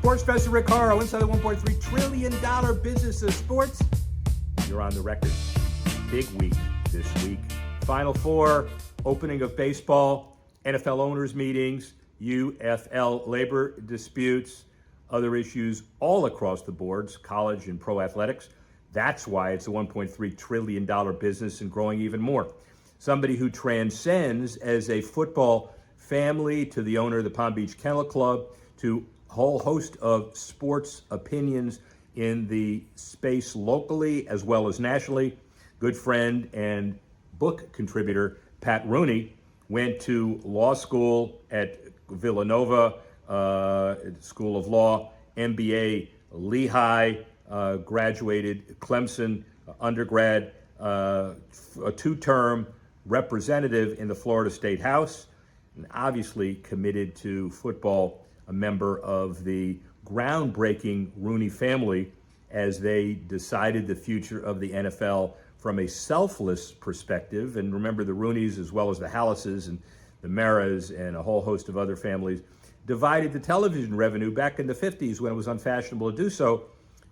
Sports Professor Rick Horrow, inside the $1.3 trillion business of sports. You're on the record. Big week this week. Final Four, opening of baseball, NFL owners meetings, UFL labor disputes, other issues all across the boards, college and pro athletics. That's why it's a $1.3 trillion business and growing even more. Somebody who transcends as a football family to the owner of the Palm Beach Kennel Club to a whole host of sports opinions in the space locally as well as nationally. Good friend and book contributor Pat Rooney went to law school at Villanova School of Law, MBA Lehigh, graduated Clemson undergrad, a two-term representative in the Florida State House, and obviously committed to football, a member of the groundbreaking Rooney family as they decided the future of the NFL from a selfless perspective. And remember, the Rooneys, as well as the Hallises and the Maras and a whole host of other families, divided the television revenue back in the 50s when it was unfashionable to do so.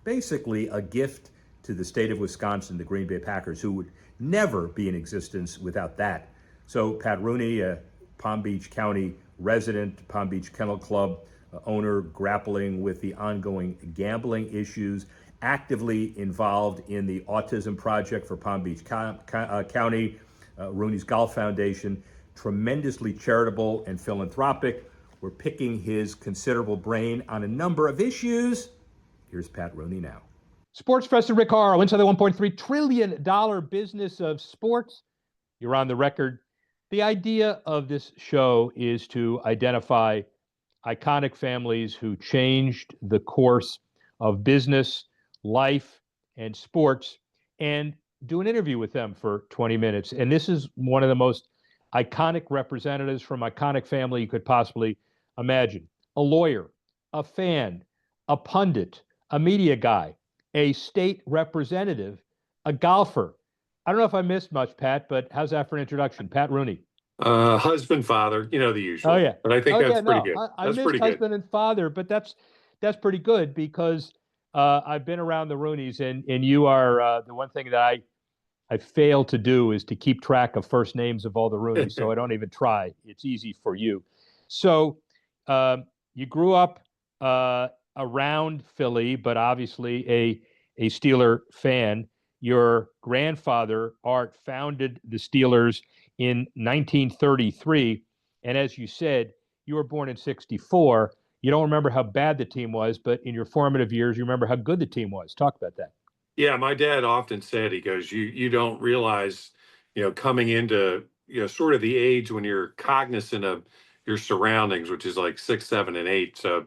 Basically a gift to the state of Wisconsin, the Green Bay Packers, who would never be in existence without that. So Pat Rooney, a Palm Beach County resident, Palm Beach Kennel Club owner, grappling with the ongoing gambling issues, actively involved in the Autism Project for Palm Beach County, Rooney's Golf Foundation, tremendously charitable and philanthropic. We're picking his considerable brain on a number of issues. Here's Pat Rooney now. Sports Professor Rick Horrow, inside the $1.3 trillion business of sports. You're on the record. The idea of this show is to identify iconic families who changed the course of business, life, and sports, and do an interview with them for 20 minutes. And this is one of the most iconic representatives from iconic family you could possibly imagine. A lawyer, a fan, a pundit, a media guy, a state representative, a golfer. I don't know if I missed much, Pat, but how's that for an introduction? Pat Rooney. Husband, father, the usual. Oh, yeah. But I think that's pretty good. I missed husband and father, but that's pretty good because I've been around the Rooneys, and you are the one thing that I fail to do is to keep track of first names of all the Rooneys, so I don't even try. It's easy for you. So you grew up around Philly, but obviously a Steeler fan. Your grandfather, Art, founded the Steelers in 1933. And as you said, you were born in 64. You don't remember how bad the team was, but in your formative years, you remember how good the team was. Talk about that. Yeah, my dad often said, he goes, you don't realize, coming into, sort of the age when you're cognizant of your surroundings, which is like 6, 7, and 8. So,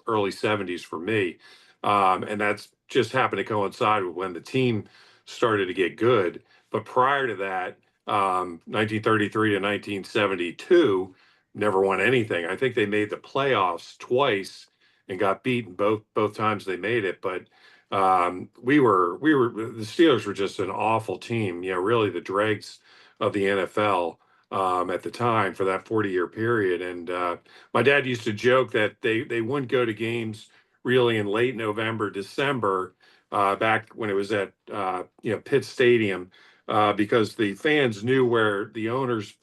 early 70s for me. And that's just happened to coincide with when the team started to get good. But prior to that, 1933 to 1972, never won anything. I think they made the playoffs twice and got beaten both times they made it. But the Steelers were just an awful team. Really the dregs of the NFL at the time for that 40-year period. And my dad used to joke that they wouldn't go to games really in late November, December, back when it was at Pitt Stadium, because the fans knew where the owner's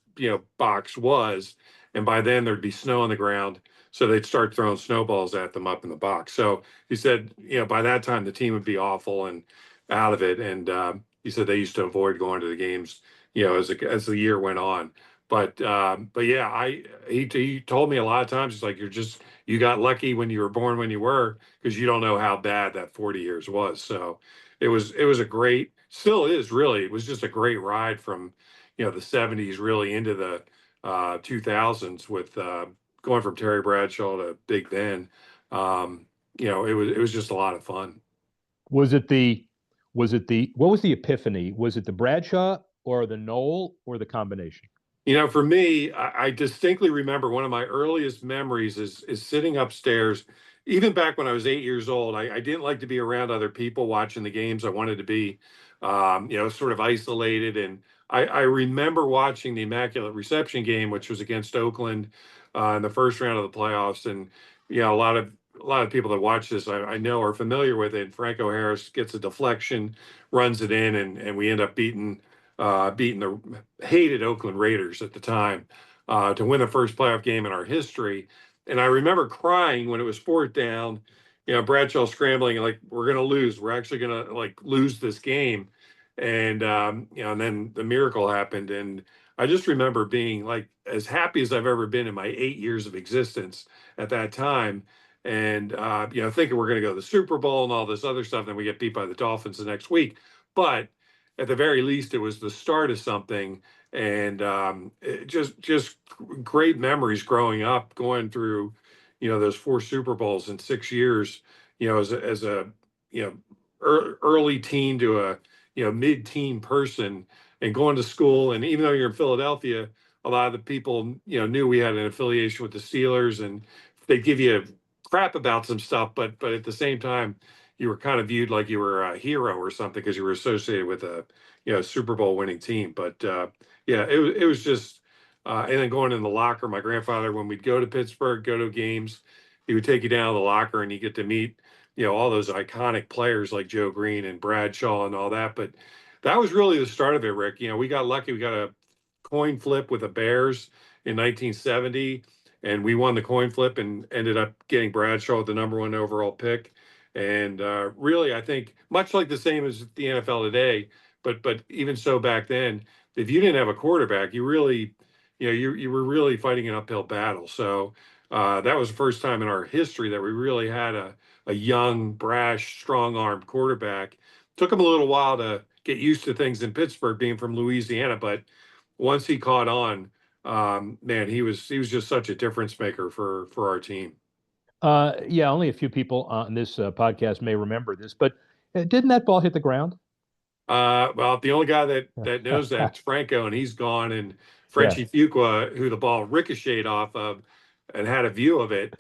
box was, and by then there'd be snow on the ground, so they'd start throwing snowballs at them up in the box. So he said, by that time the team would be awful and out of it, and he said they used to avoid going to the games, as the year went on. But yeah, he told me a lot of times, he's like, you got lucky when you were born when you were, because you don't know how bad that 40 years was. So it was a great, still is really, it was just a great ride from, the 70s really into the 2000s with going from Terry Bradshaw to Big Ben. It was just a lot of fun. What was the epiphany? Was it the Bradshaw or the Noel or the combination? For me, I distinctly remember one of my earliest memories is sitting upstairs. Even back when I was 8 years old, I didn't like to be around other people watching the games. I wanted to be, sort of isolated. And I remember watching the Immaculate Reception game, which was against Oakland in the first round of the playoffs. And, a lot of a lot of people that watch this, I know are familiar with it. Franco Harris gets a deflection, runs it in, and we end up beating the hated Oakland Raiders at the time to win the first playoff game in our history. And I remember crying when it was fourth down. Bradshaw scrambling, like, we're gonna lose. We're actually gonna like lose this game. And and then the miracle happened. And I just remember being like as happy as I've ever been in my 8 years of existence at that time. And thinking we're gonna go to the Super Bowl and all this other stuff, then we get beat by the Dolphins the next week. But at the very least, it was the start of something. And just great memories growing up, going through, those four Super Bowls in 6 years, as a early teen to a mid-teen person, and going to school. And even though you're in Philadelphia, a lot of the people knew we had an affiliation with the Steelers, and they give you crap about some stuff, but at the same time, you were kind of viewed like you were a hero or something because you were associated with a Super Bowl winning team. But it was just and then going in the locker, my grandfather, when we'd go to Pittsburgh, go to games, he would take you down to the locker and you get to meet all those iconic players like Joe Green and Bradshaw and all that. But that was really the start of it, Rick. We got lucky. We got a coin flip with the Bears in 1970, and we won the coin flip and ended up getting Bradshaw the #1 overall pick. And really, I think much like the same as the NFL today, but even so back then, if you didn't have a quarterback, you really, you were really fighting an uphill battle. So that was the first time in our history that we really had a young, brash, strong-armed quarterback. Took him a little while to get used to things in Pittsburgh, being from Louisiana, but once he caught on, man, he was just such a difference maker for our team. Yeah, only a few people on this podcast may remember this, but didn't that ball hit the ground? Well, the only guy that knows that is Franco, and he's gone. And Yeah. Frenchie Fuqua, who the ball ricocheted off of and had a view of it,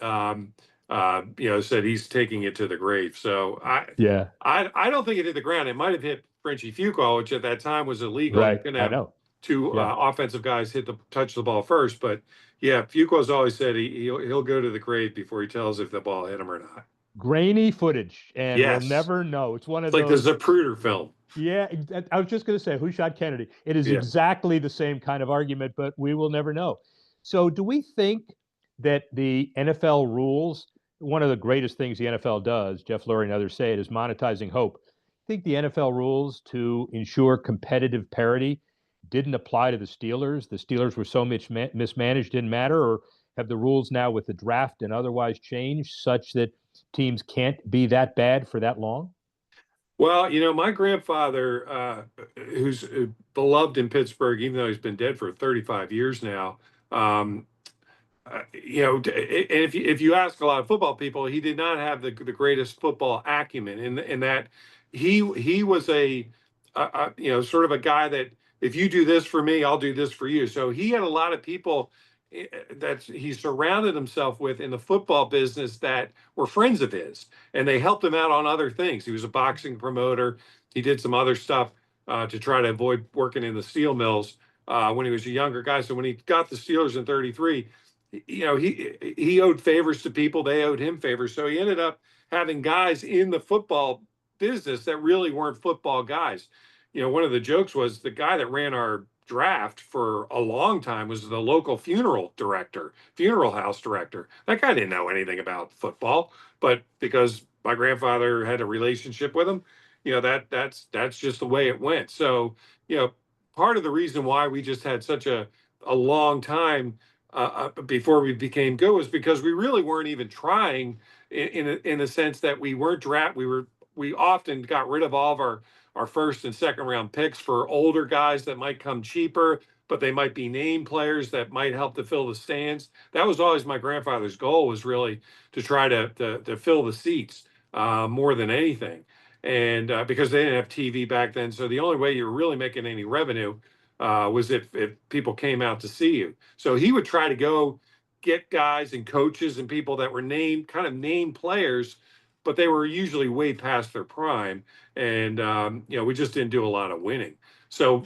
said he's taking it to the grave. So Yeah, I don't think it hit the ground. It might have hit Frenchie Fuqua, which at that time was illegal. You right. couldn't I have know. two Yeah. offensive guys touch the ball first. But yeah, Fuqua's always said he'll go to the grave before he tells if the ball hit him or not. Grainy footage, and we'll Yes, never know. It's one of it's like the those. Zapruder film. Yeah, I was just going to say, who shot Kennedy? It is Yeah. exactly the same kind of argument, but we will never know. So, do we think that the NFL rules, one of the greatest things the NFL does, Jeff Lurie and others say it, is monetizing hope? Think the NFL rules to ensure competitive parity didn't apply to the Steelers? The Steelers were so much mismanaged, didn't matter, or have the rules now with the draft and otherwise changed such that teams can't be that bad for that long? Well, my grandfather, who's beloved in Pittsburgh, even though he's been dead for 35 years now, and if you ask a lot of football people, he did not have the greatest football acumen in that he was sort of a guy that if you do this for me, I'll do this for you. So he had a lot of people that he surrounded himself with in the football business that were friends of his, and they helped him out on other things. He was a boxing promoter. He did some other stuff to try to avoid working in the steel mills when he was a younger guy. So when he got the Steelers in '33, he owed favors to people. They owed him favors. So he ended up having guys in the football business that really weren't football guys. One of the jokes was the guy that ran our draft for a long time was the local funeral house director. That guy didn't know anything about football, but because my grandfather had a relationship with him, that's just the way it went. So, part of the reason why we just had such a long time before we became good was because we really weren't even trying in the sense that we weren't we often got rid of all of our first and second round picks for older guys that might come cheaper, but they might be name players that might help to fill the stands. That was always my grandfather's goal, was really to try to fill the seats more than anything. And because they didn't have TV back then, so the only way you were really making any revenue was if people came out to see you. So he would try to go get guys and coaches and people that were kind of name players, but they were usually way past their prime. And, we just didn't do a lot of winning. So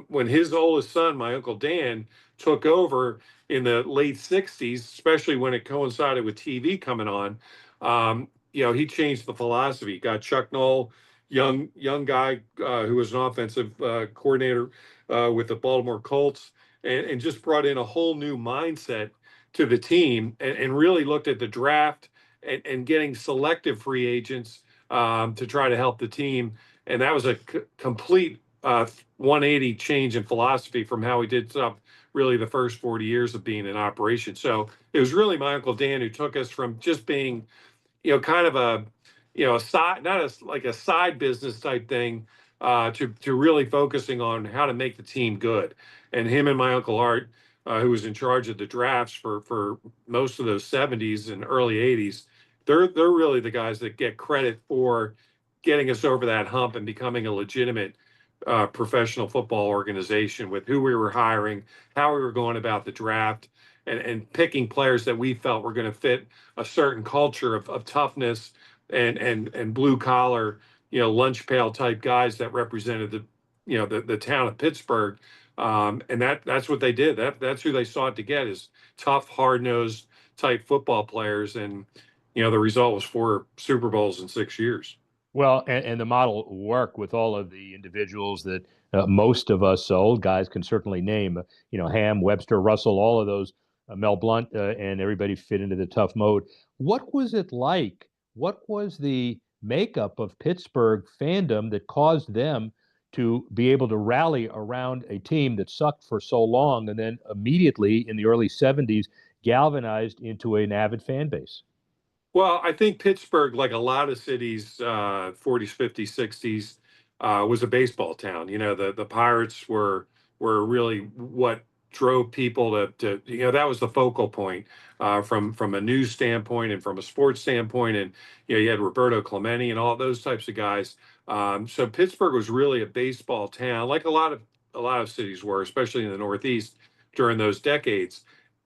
when his oldest son, my Uncle Dan, took over in the late 60s, especially when it coincided with TV coming on, He changed the philosophy. Got Chuck Noll, young guy who was an offensive coordinator with the Baltimore Colts, and just brought in a whole new mindset to the team, and really looked at the draft and getting selective free agents to try to help the team. And that was a complete 180 change in philosophy from how we did stuff really the first 40 years of being in operation. So it was really my Uncle Dan who took us from just being, kind of a side, not like a side business type thing, to really focusing on how to make the team good. And him and my Uncle Art, who was in charge of the drafts for most of those 70s and early 80s, they're really the guys that get credit for getting us over that hump and becoming a legitimate professional football organization with who we were hiring, how we were going about the draft, and picking players that we felt were going to fit a certain culture of toughness and blue collar, lunch pail type guys that represented the town of Pittsburgh. And that's what they did. That's who they sought to get, is tough, hard nosed type football players. And the result was 4 Super Bowls in 6 years. Well, and the model worked with all of the individuals that most of us old guys can certainly name. Ham, Webster, Russell, all of those, Mel Blunt, and everybody fit into the tough mode. What was it like? What was the makeup of Pittsburgh fandom that caused them to be able to rally around a team that sucked for so long and then immediately in the early 70s galvanized into an avid fan base? Well, I think Pittsburgh, like a lot of cities, 40s, 50s, 60s, was a baseball town. The Pirates were really what drove people to that was the focal point from a news standpoint and from a sports standpoint. And you had Roberto Clemente and all those types of guys. So Pittsburgh was really a baseball town, like a lot of cities were, especially in the Northeast during those decades.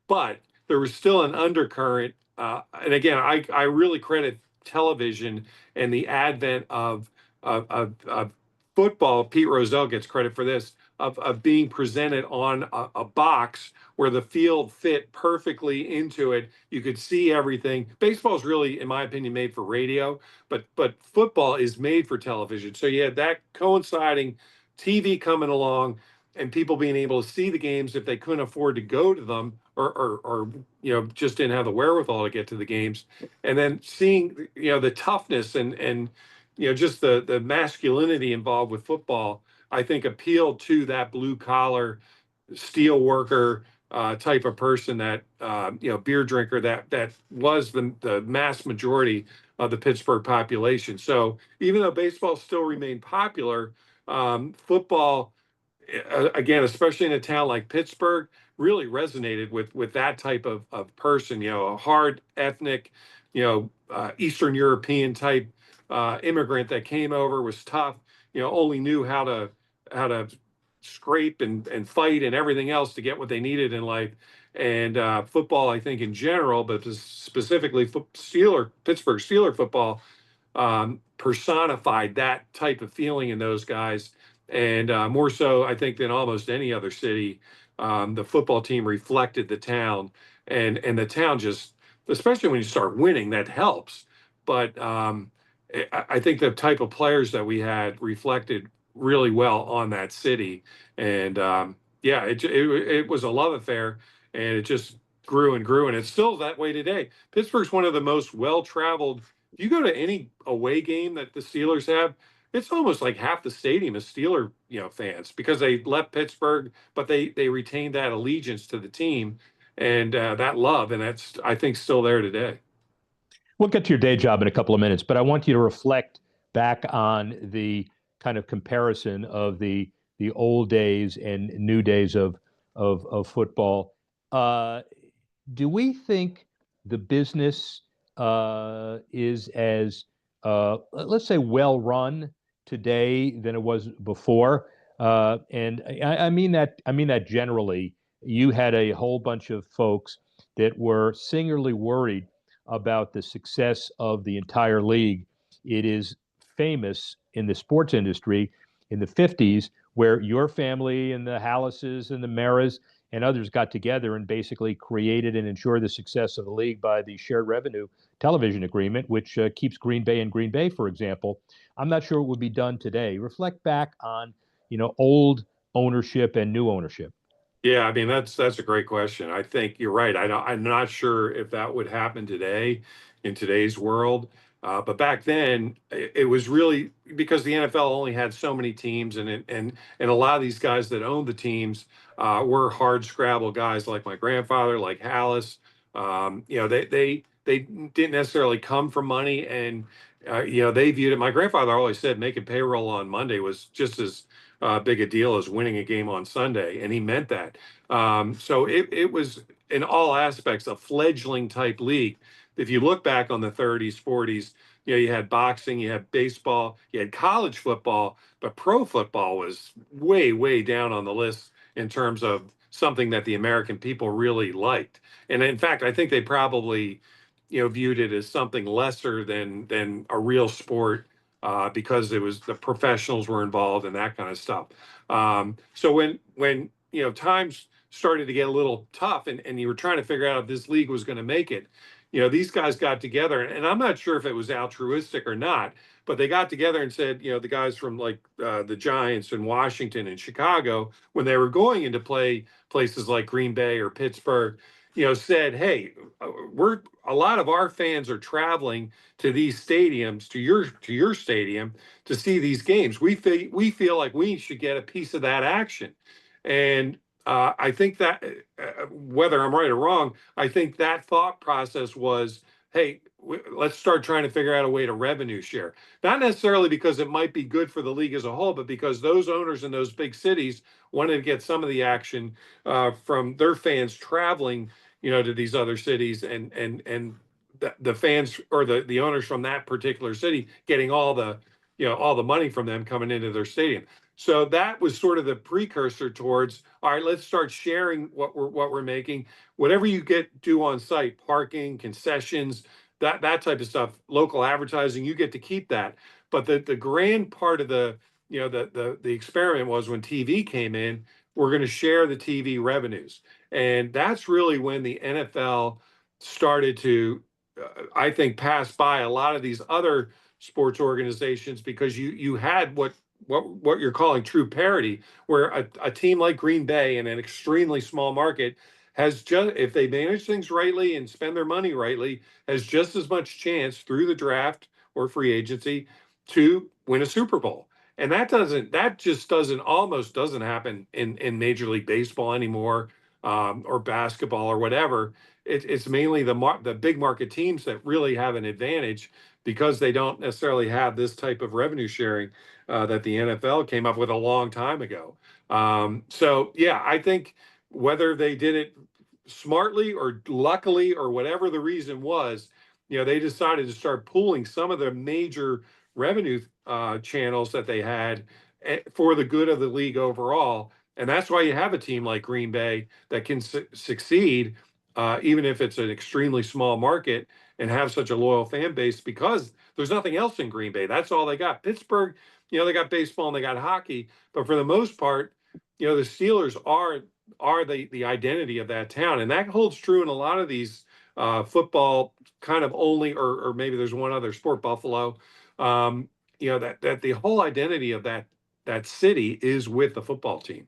But there was still an undercurrent. And again, I really credit television and the advent of football. Pete Rozelle gets credit for this, of being presented on a box where the field fit perfectly into it. You could see everything. Baseball is really, in my opinion, made for radio, but football is made for television. So you had that coinciding, TV coming along, and people being able to see the games if they couldn't afford to go to them, or just didn't have the wherewithal to get to the games. And then seeing the toughness and just the masculinity involved with football, I think appealed to that blue collar steel worker type of person, that beer drinker, that was the mass majority of the Pittsburgh population. So even though baseball still remained popular, football, again, especially in a town like Pittsburgh, really resonated with that type of person. A hard ethnic, Eastern European type immigrant that came over, was tough. Only knew how to scrape and fight and everything else to get what they needed in life. And football, I think in general, but specifically Pittsburgh Steeler football, personified that type of feeling in those guys. And more so, I think, than almost any other city, the football team reflected the town, and the town just, especially when you start winning, that helps. But I think the type of players that we had reflected really well on that city. And yeah, it was a love affair, and it just grew and grew, and it's still that way today. Pittsburgh's one of the most well-traveled. If you go to any away game that the Steelers have, it's almost like half the stadium is Steeler, fans, because they left Pittsburgh, but they retained that allegiance to the team, and that love, and that's, I think, still there today. We'll get to your day job in a couple of minutes, but I want you to reflect back on the kind of comparison of the old days and new days of football. Do we think the business is as let's say well run today than it was before? And I mean that generally. You had a whole bunch of folks that were singularly worried about the success of the entire league. It is famous in the sports industry in the 50s, where your family and the Hallises and the Maras and others got together and basically created and ensured the success of the league by the shared revenue television agreement, which keeps Green Bay in Green Bay, for example. I'm not sure it would be done today. Reflect back on, old ownership and new ownership. Yeah, I mean that's a great question. I think you're right. I'm not sure if that would happen today in today's world. But back then, it was really because the NFL only had so many teams, and a lot of these guys that owned the teams were hard scrabble guys like my grandfather, like Hallis. They didn't necessarily come from money, and they viewed it. My grandfather always said making payroll on Monday was just as big a deal as winning a game on Sunday, and he meant that. So it was in all aspects a fledgling type league. If you look back on the 30s, 40s, you had boxing, you had baseball, you had college football, but pro football was way, way down on the list in terms of something that the American people really liked. And in fact, I think they probably, viewed it as something lesser than a real sport because it was the professionals were involved and that kind of stuff. So when times started to get a little tough and you were trying to figure out if this league was going to make it, these guys got together, and I'm not sure if it was altruistic or not, but they got together and said, the guys from like the Giants in Washington and Chicago, when they were going into play places like Green Bay or Pittsburgh, said, hey, we're a lot of our fans are traveling to these stadiums, to your stadium, to see these games. We feel like we should get a piece of that action, and I think that whether I'm right or wrong, I think that thought process was, hey, let's start trying to figure out a way to revenue share. Not necessarily because it might be good for the league as a whole, but because those owners in those big cities wanted to get some of the action from their fans traveling, to these other cities, and the fans or the owners from that particular city getting all the money from them coming into their stadium. So that was sort of the precursor towards, all right, let's start sharing what we're making. Whatever you do on site, parking, concessions, that type of stuff, local advertising, you get to keep that. But the grand part of the experiment was when TV came in, we're going to share the TV revenues. And that's really when the NFL started to, I think, pass by a lot of these other sports organizations because you had what you're calling true parity, where a team like Green Bay in an extremely small market has just, if they manage things rightly and spend their money rightly, has just as much chance through the draft or free agency to win a Super Bowl. And that just almost doesn't happen in Major League Baseball anymore, or basketball or whatever. It's mainly the big market teams that really have an advantage because they don't necessarily have this type of revenue sharing that the NFL came up with a long time ago. So yeah, I think whether they did it smartly or luckily or whatever the reason was, they decided to start pooling some of the major revenue channels that they had for the good of the league overall. And that's why you have a team like Green Bay that can succeed, even if it's an extremely small market, and have such a loyal fan base because there's nothing else in Green Bay. That's all they got. Pittsburgh, they got baseball and they got hockey, but for the most part, the Steelers are the identity of that town, and that holds true in a lot of these football kind of only, or maybe there's one other sport, Buffalo. That the whole identity of that city is with the football team.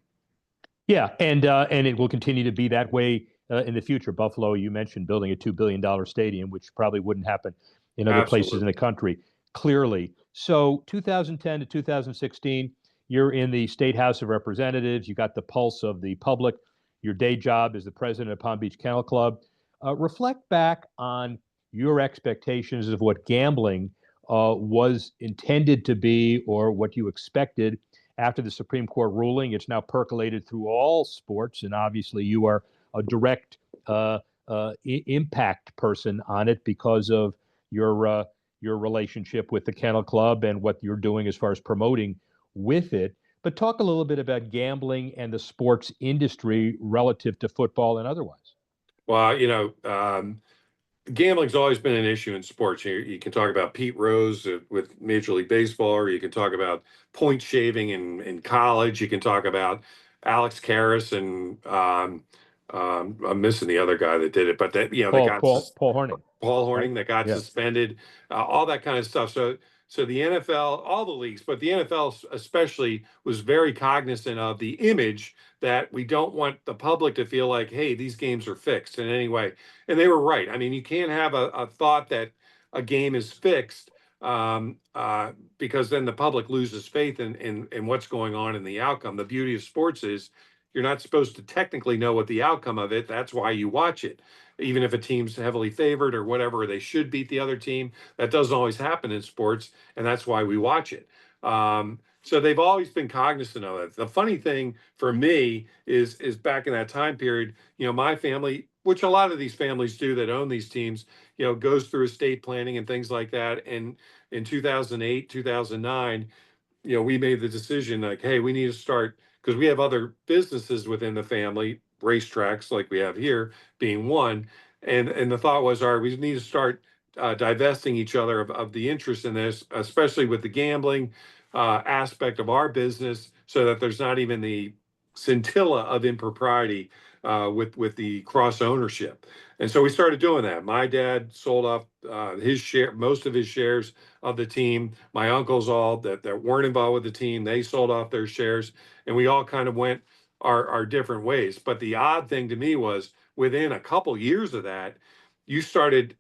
Yeah, and it will continue to be that way in the future. Buffalo, you mentioned building a $2 billion stadium, which probably wouldn't happen in other places in the country, clearly. So 2010 to 2016, you're in the State House of Representatives. You got the pulse of the public. Your day job is the president of Palm Beach Kennel Club. Reflect back on your expectations of what gambling was intended to be, or what you expected after the Supreme Court ruling. It's now percolated through all sports, and obviously you are a direct impact person on it because of your relationship with the Kennel Club and what you're doing as far as promoting with it. But talk a little bit about gambling and the sports industry relative to football and otherwise. Well, gambling's always been an issue in sports. You can talk about Pete Rose with Major League Baseball, or you can talk about point shaving in college. You can talk about Alex Karras and I'm missing the other guy that did it, but that you know they got Paul Hornung, Paul right? Hornung that got Yeah. suspended, all that kind of stuff. So the NFL, all the leagues, but the NFL especially was very cognizant of the image that we don't want the public to feel like, hey, these games are fixed in any way. And they were right. I mean, you can't have a thought that a game is fixed because then the public loses faith in what's going on in the outcome. The beauty of sports is you're not supposed to technically know what the outcome of it. That's why you watch it. Even if a team's heavily favored or whatever, they should beat the other team. That doesn't always happen in sports, and that's why we watch it. So they've always been cognizant of it. The funny thing for me is back in that time period, you know, my family, which a lot of these families do that own these teams, you know, goes through estate planning and things like that. And in 2008, 2009, you know, we made the decision like, hey, we need to start because we have other businesses within the family, racetracks like we have here being one. And the thought was, all right, we need to start divesting each other of the interest in this, especially with the gambling aspect of our business, so that there's not even the scintilla of impropriety with the cross ownership. And so we started doing that. My dad sold off most of his shares of the team. My uncles, all that weren't involved with the team, they sold off their shares, and we all kind of went our different ways. But the odd thing to me was within a couple years of that, you started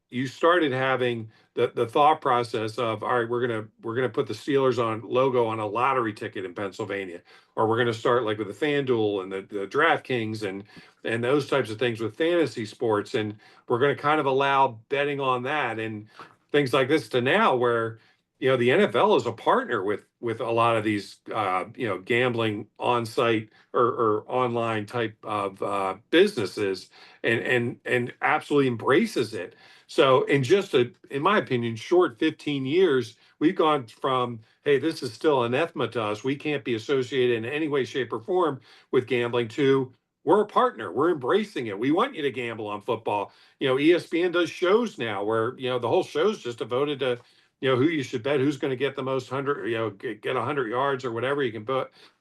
having the thought process of, all right, we're gonna put the Steelers on logo on a lottery ticket in Pennsylvania, or we're gonna start like with the FanDuel and the DraftKings and those types of things with fantasy sports, and we're gonna kind of allow betting on that and things like this to now where you know the NFL is a partner with a lot of these you know gambling on site or online type of businesses and absolutely embraces it. So in just in my opinion, short 15 years, we've gone from, hey, this is still anathema to us. We can't be associated in any way, shape, or form with gambling to we're a partner. We're embracing it. We want you to gamble on football. You know, ESPN does shows now where, you know, the whole show's just devoted to, you know, who you should bet, who's going to get the most 100, you know, get 100 yards or whatever. You can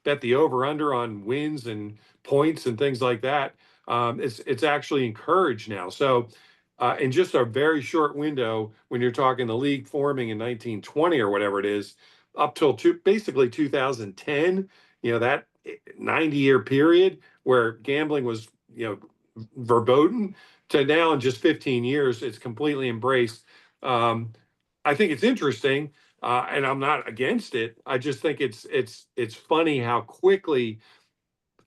bet the over under on wins and points and things like that. It's actually encouraged now. So in just a very short window, when you're talking the league forming in 1920 or whatever it is, up till basically 2010, you know, that 90-year period where gambling was, you know, verboten to now in just 15 years, it's completely embraced. I think it's interesting, and I'm not against it. I just think it's funny how quickly,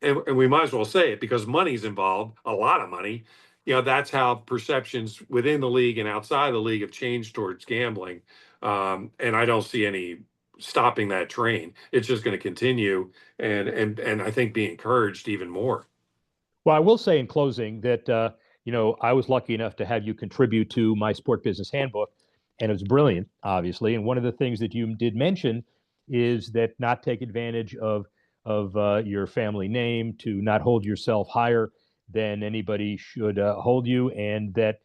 and we might as well say it because money's involved, a lot of money. You know, that's how perceptions within the league and outside the league have changed towards gambling. And I don't see any stopping that train. It's just going to continue and I think be encouraged even more. Well, I will say in closing that you know, I was lucky enough to have you contribute to my sport business handbook, and it was brilliant, obviously. And one of the things that you did mention is that not take advantage of your family name, to not hold yourself higher than anybody should hold you, and that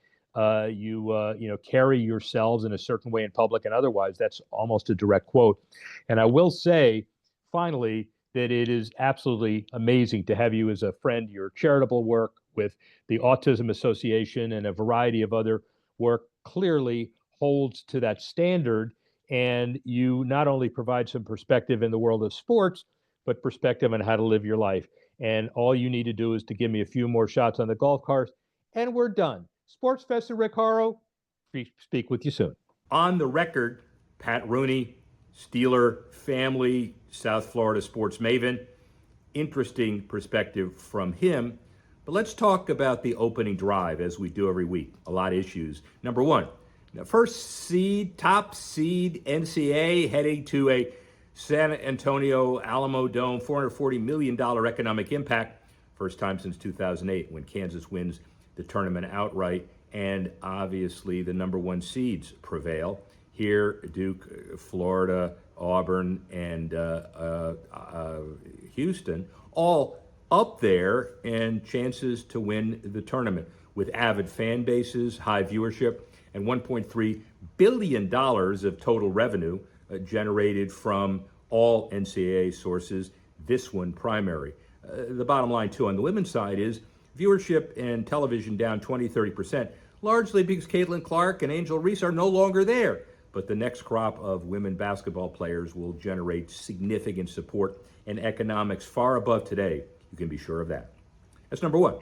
you know, carry yourselves in a certain way in public and otherwise. That's almost a direct quote. And I will say, finally, that it is absolutely amazing to have you as a friend. Your charitable work with the Autism Association and a variety of other work clearly holds to that standard. And you not only provide some perspective in the world of sports, but perspective on how to live your life. And all you need to do is to give me a few more shots on the golf course, and we're done. Sports Professor Rick Horrow, speak with you soon. On the record, Pat Rooney, Steeler family, South Florida sports maven. Interesting perspective from him. But let's talk about the opening drive as we do every week. A lot of issues. Number one, the top seed NCAA heading to a San Antonio Alamo Dome, $440 million economic impact. First time since 2008 when Kansas wins the tournament outright. And obviously the number one seeds prevail. Here, Duke, Florida, Auburn, and Houston, all up there and chances to win the tournament with avid fan bases, high viewership, and $1.3 billion of total revenue generated from all NCAA sources, this one primary. the bottom line, too, on the women's side is viewership and television down 20-30%, largely because Caitlin Clark and Angel Reese are no longer there. But the next crop of women basketball players will generate significant support and economics far above today. You can be sure of that. That's number one.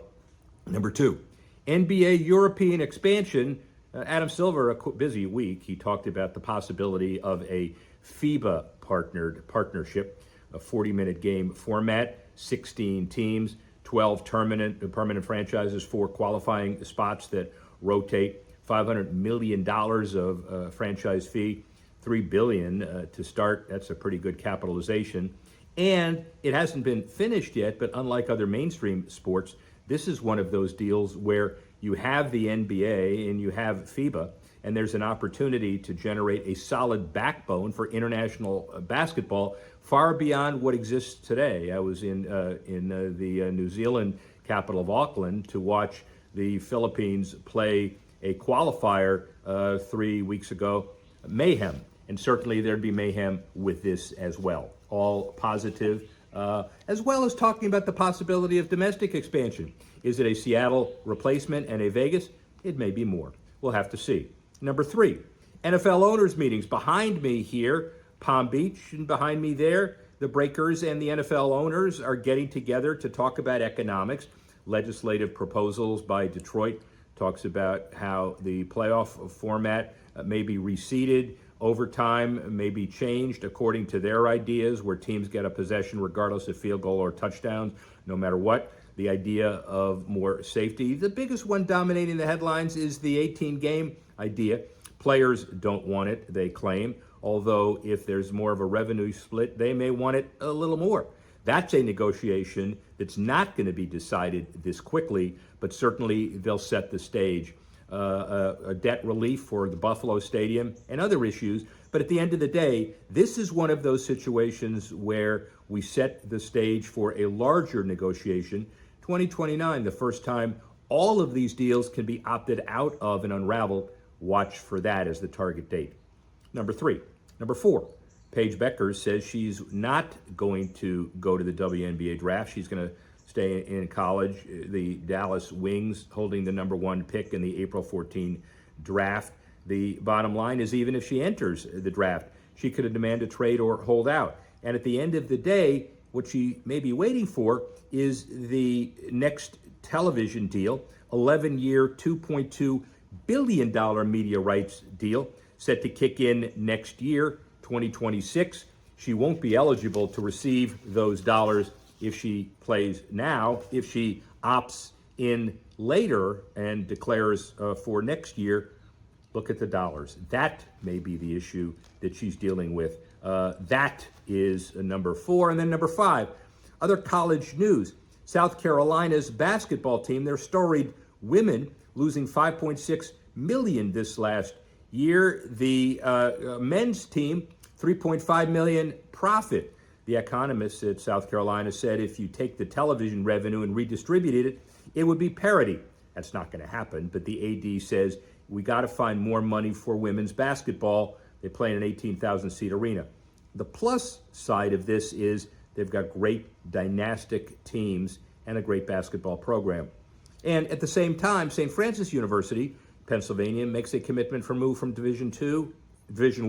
Number two, NBA European expansion. Adam Silver, a busy week, he talked about the possibility of a FIBA partnership, a 40-minute game format, 16 teams, 12 permanent franchises, 4 qualifying spots that rotate, $500 million of franchise fee, $3 billion to start. That's a pretty good capitalization. And it hasn't been finished yet, but unlike other mainstream sports, this is one of those deals where you have the NBA and you have FIBA, and there's an opportunity to generate a solid backbone for international basketball far beyond what exists today. I was in the New Zealand capital of Auckland to watch the Philippines play a qualifier 3 weeks ago. Mayhem, and certainly there'd be mayhem with this as well. All positive, as well as talking about the possibility of domestic expansion. Is it a Seattle replacement and a Vegas? It may be more. We'll have to see. Number 3, NFL owners meetings. Behind me here, Palm Beach, and behind me there, the Breakers and the NFL owners are getting together to talk about economics. Legislative proposals by Detroit talks about how the playoff format may be reseeded over time, may be changed according to their ideas, where teams get a possession regardless of field goal or touchdowns, no matter what. The idea of more safety. The biggest one dominating the headlines is the 18-game idea. Players don't want it, they claim, although if there's more of a revenue split, they may want it a little more. That's a negotiation that's not going to be decided this quickly, but certainly they'll set the stage. A debt relief for the Buffalo Stadium and other issues. But at the end of the day, this is one of those situations where we set the stage for a larger negotiation. 2029, the first time all of these deals can be opted out of and unraveled. Watch for that as the target date. Number 4, Paige Beckers says she's not going to go to the WNBA draft. She's going to stay in college. The Dallas Wings holding the number 1 pick in the April 14 draft. The bottom line is, even if she enters the draft, she could demand a trade or hold out. And at the end of the day, what she may be waiting for is the next television deal, 11-year, $2.2 billion media rights deal set to kick in next year, 2026. She won't be eligible to receive those dollars if she plays now. If she opts in later and declares for next year, look at the dollars. That may be the issue that she's dealing with. That is number 4. And then number 5, other college news. South Carolina's basketball team, their storied women, losing $5.6 million this last year. The men's team, $3.5 million profit. The economists at South Carolina said if you take the television revenue and redistributed it, it would be parity. That's not going to happen, but the AD says we got to find more money for women's basketball. They play in an 18,000-seat arena. The plus side of this is they've got great dynastic teams and a great basketball program. And at the same time, St. Francis University, Pennsylvania, makes a commitment for move from Division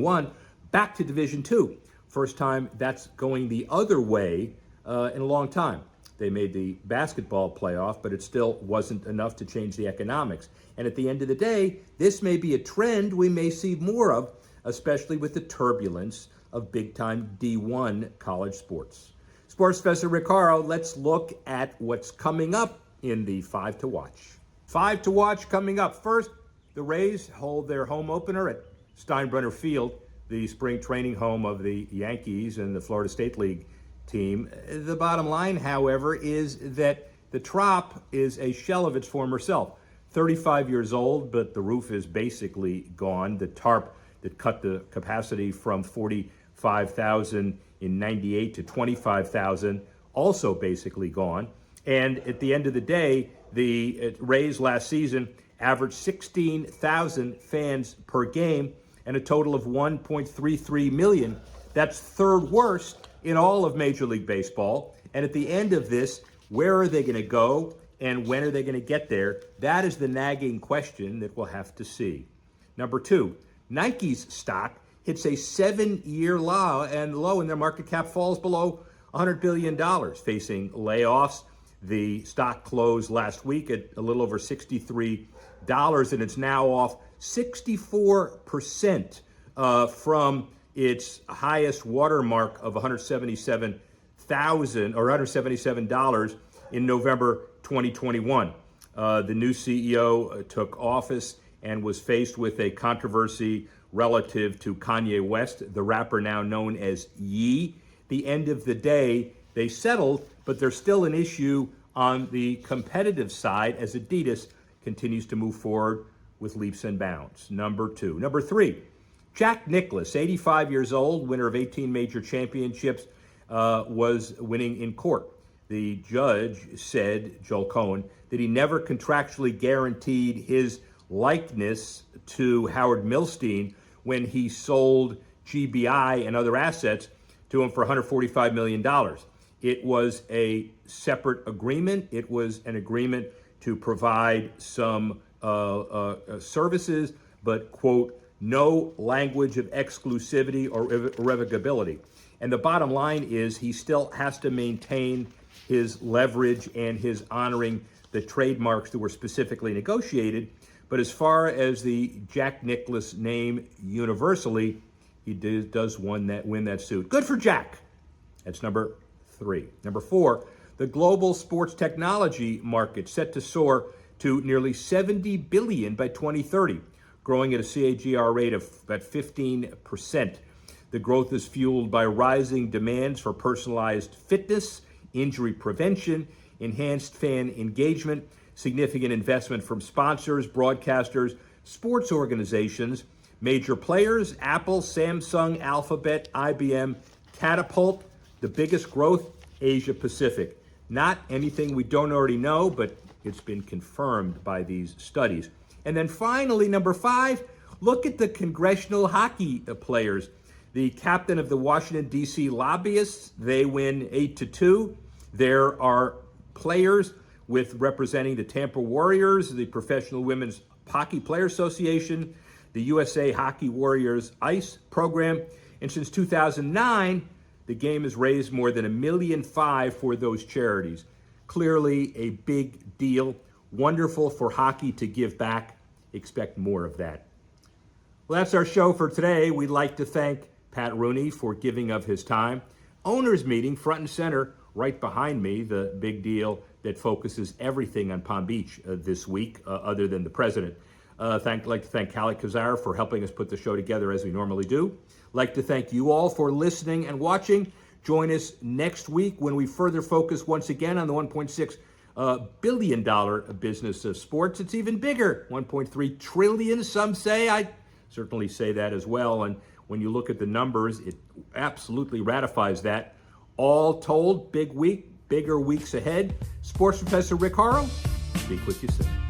I, back to Division II. First time that's going the other way in a long time. They made the basketball playoff, but it still wasn't enough to change the economics. And at the end of the day, this may be a trend we may see more of, especially with the turbulence of big-time D1 college sports. Sports Professor Rick Horrow, let's look at what's coming up in the 5 to watch. 5 to watch coming up. First, the Rays hold their home opener at Steinbrenner Field, the spring training home of the Yankees and the Florida State League team. The bottom line, however, is that the Trop is a shell of its former self. 35 years old, but the roof is basically gone. The tarp that cut the capacity from 45,000 in 98 to 25,000, also basically gone. And at the end of the day, the Rays last season averaged 16,000 fans per game and a total of 1.33 million. That's third worst in all of Major League Baseball. And at the end of this, Where are they going to go, and when are they going to get there? That is the nagging question that we'll have to see. Number two, Nike's stock hits a 7-year low, and their market cap falls below $100 billion, facing layoffs. The stock closed last week at a little over $63, and it's now off 64% from its highest watermark of $177 in November 2021. The new CEO took office and was faced with a controversy relative to Kanye West, the rapper now known as Ye. The end of the day, they settled, but there's still an issue on the competitive side as Adidas continues to move forward with leaps and bounds. Number two. Number three, Jack Nicklaus, 85 years old, winner of 18 major championships, was winning in court. The judge said, Joel Cohen, that he never contractually guaranteed his likeness to Howard Milstein when he sold GBI and other assets to him for $145 million. It was a separate agreement. It was an agreement to provide some services, but, quote, no language of exclusivity or irrevocability. And the bottom line is he still has to maintain his leverage and his honoring the trademarks that were specifically negotiated. But as far as the Jack Nicklaus name universally, he does win that suit. Good for Jack. That's number three. Number four, the global sports technology market set to soar to nearly $70 billion by 2030, growing at a CAGR rate of about 15%. The growth is fueled by rising demands for personalized fitness, injury prevention, enhanced fan engagement, significant investment from sponsors, broadcasters, sports organizations, major players, Apple, Samsung, Alphabet, IBM, Catapult. The biggest growth, Asia Pacific. Not anything we don't already know, but it's been confirmed by these studies. And then finally, number five, look at the congressional hockey players. The captain of the Washington, D.C. lobbyists, they win 8-2. There are players with representing the Tampa Warriors, the Professional Women's Hockey Players Association, the USA Hockey Warriors Ice program. And since 2009, the game has raised more than $1.5 million for those charities. Clearly a big deal. Wonderful for hockey to give back. Expect more of that. Well, that's our show for today. We'd like to thank Pat Rooney for giving of his time. Owners meeting front and center right behind me, the big deal that focuses everything on Palm Beach this week, other than the president. I'd like to thank Callie Kazar for helping us put the show together as we normally do. Like to thank you all for listening and watching. Join us next week when we further focus once again on the $1.6 billion business of sports. It's even bigger, $1.3 trillion, some say. I certainly say that as well. And when you look at the numbers, it absolutely ratifies that. All told, big week, bigger weeks ahead. Sports Professor Rick Horrow, speak with you soon.